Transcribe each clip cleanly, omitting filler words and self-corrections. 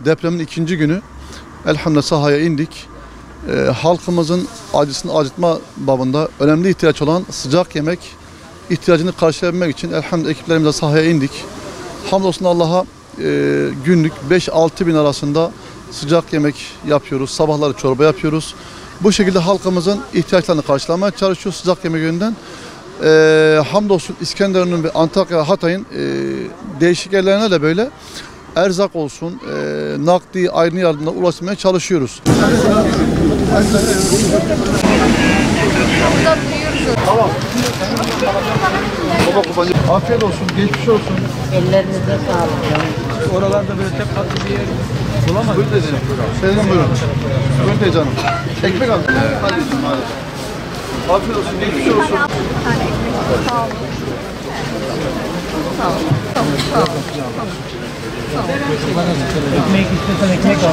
depremin ikinci günü elhamdülillah sahaya indik. Halkımızın acısını acıtma babında önemli ihtiyaç olan sıcak yemek ihtiyacını karşılayabilmek için elhamdülillah ekiplerimizle sahaya indik. Hamdolsun Allah'a günlük 5-6 bin arasında sıcak yemek yapıyoruz. Sabahları çorba yapıyoruz. Bu şekilde halkımızın ihtiyaçlarını karşılamaya çalışıyoruz sıcak yemek yönünden. Hamdolsun İskenderun'un ve Antakya, Hatay'ın değişik yerlerine de böyle erzak olsun, nakdi, aynı yardımla ulaştırmaya çalışıyoruz. Tamam. Afiyet olsun, geçmiş olsun. Ellerinize sağlık. Oralarda böyle tek katlı bir yer bulamadım. Buyurun teyzeciğim. Teyzeciğim buyurun. Buyurun teyzeciğim. Ekmek al. Hadi. Afiyet olsun, geçmiş olsun. Bir tane ekmek. Sağ olun. Sağ olun. Sağ olun. Ekmek istesen ekmek al.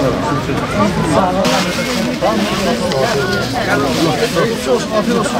Sağ olun. Geçmiş olsun, afiyet olsun.